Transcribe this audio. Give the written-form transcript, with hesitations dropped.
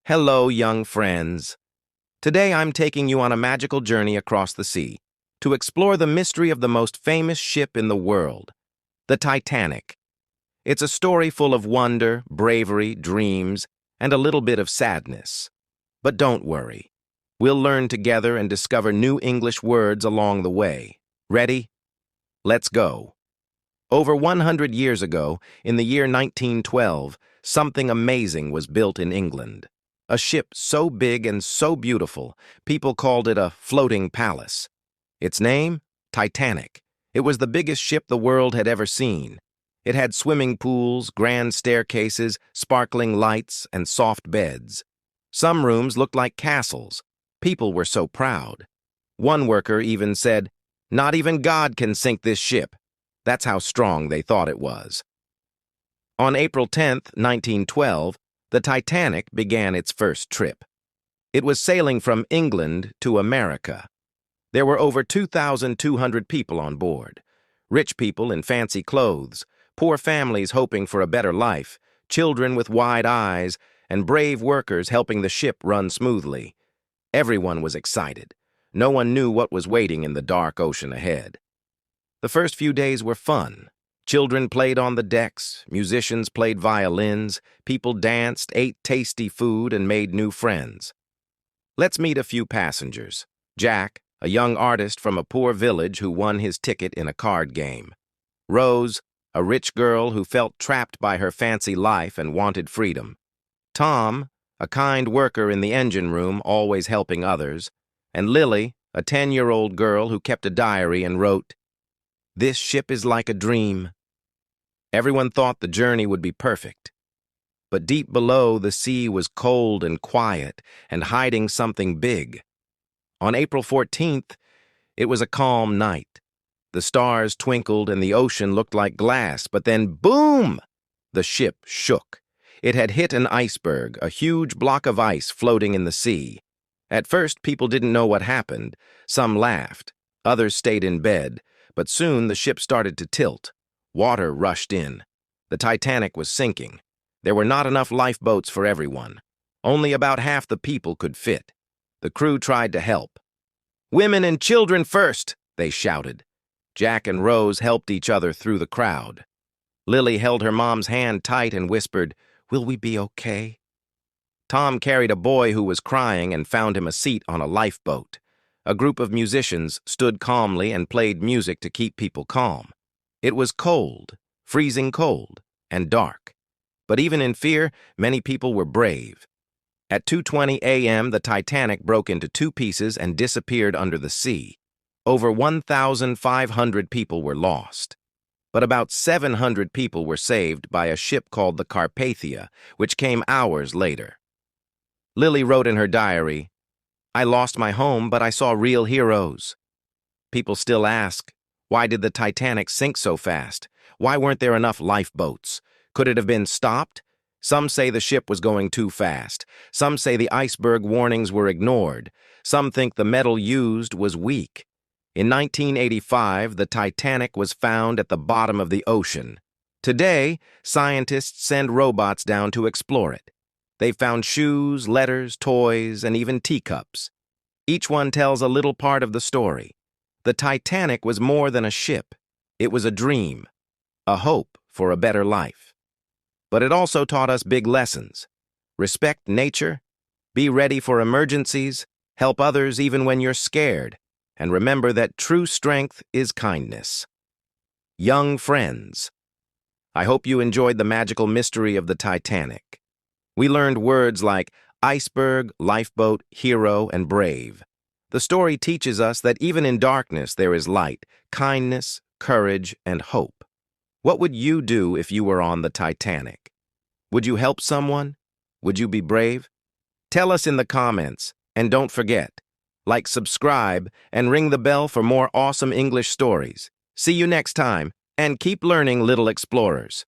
Hello, young friends. Today I'm taking you on a magical journey across the sea to explore the mystery of the most famous ship in the world, the Titanic. It's a story full of wonder, bravery, dreams, and a little bit of sadness. But don't worry. We'll learn together and discover new English words along the way. Ready? Let's go. Over 100 years ago, in the year 1912, something amazing was built in England. A ship so big and so beautiful, people called it a floating palace. Its name? Titanic. It was the biggest ship the world had ever seen. It had swimming pools, grand staircases, sparkling lights, and soft beds. Some rooms looked like castles. People were so proud. One worker even said, "Not even God can sink this ship." That's how strong they thought it was. On April 10th, 1912, the Titanic began its first trip. It was sailing from England to America. There were over 2,200 people on board. Rich people in fancy clothes, poor families hoping for a better life, children with wide eyes, and brave workers helping the ship run smoothly. Everyone was excited. No one knew what was waiting in the dark ocean ahead. The first few days were fun. Children played on the decks, musicians played violins, people danced, ate tasty food, and made new friends. Let's meet a few passengers. Jack, a young artist from a poor village who won his ticket in a card game. Rose, a rich girl who felt trapped by her fancy life and wanted freedom. Tom, a kind worker in the engine room, always helping others. And Lily, a 10-year-old girl who kept a diary and wrote, "This ship is like a dream." Everyone thought the journey would be perfect. But deep below, the sea was cold and quiet and hiding something big. On April 14th, it was a calm night. The stars twinkled and the ocean looked like glass, but then, boom! The ship shook. It had hit an iceberg, a huge block of ice floating in the sea. At first, people didn't know what happened. Some laughed. Others stayed in bed. But soon the ship started to tilt. Water rushed in. The Titanic was sinking. There were not enough lifeboats for everyone. Only about half the people could fit. The crew tried to help. "Women and children first," they shouted. Jack and Rose helped each other through the crowd. Lily held her mom's hand tight and whispered, "Will we be okay?" Tom carried a boy who was crying and found him a seat on a lifeboat. A group of musicians stood calmly and played music to keep people calm. It was cold, freezing cold, and dark. But even in fear, many people were brave. At 2:20 a.m., the Titanic broke into two pieces and disappeared under the sea. Over 1,500 people were lost. But about 700 people were saved by a ship called the Carpathia, which came hours later. Lily wrote in her diary, "I lost my home, but I saw real heroes." People still ask, why did the Titanic sink so fast? Why weren't there enough lifeboats? Could it have been stopped? Some say the ship was going too fast. Some say the iceberg warnings were ignored. Some think the metal used was weak. In 1985, the Titanic was found at the bottom of the ocean. Today, scientists send robots down to explore it. They found shoes, letters, toys, and even teacups. Each one tells a little part of the story. The Titanic was more than a ship. It was a dream, a hope for a better life. But it also taught us big lessons. Respect nature, be ready for emergencies, help others even when you're scared, and remember that true strength is kindness. Young friends, I hope you enjoyed the magical mystery of the Titanic. We learned words like iceberg, lifeboat, hero, and brave. The story teaches us that even in darkness there is light, kindness, courage, and hope. What would you do if you were on the Titanic? Would you help someone? Would you be brave? Tell us in the comments, and don't forget, like, subscribe, and ring the bell for more awesome English stories. See you next time, and keep learning, little explorers.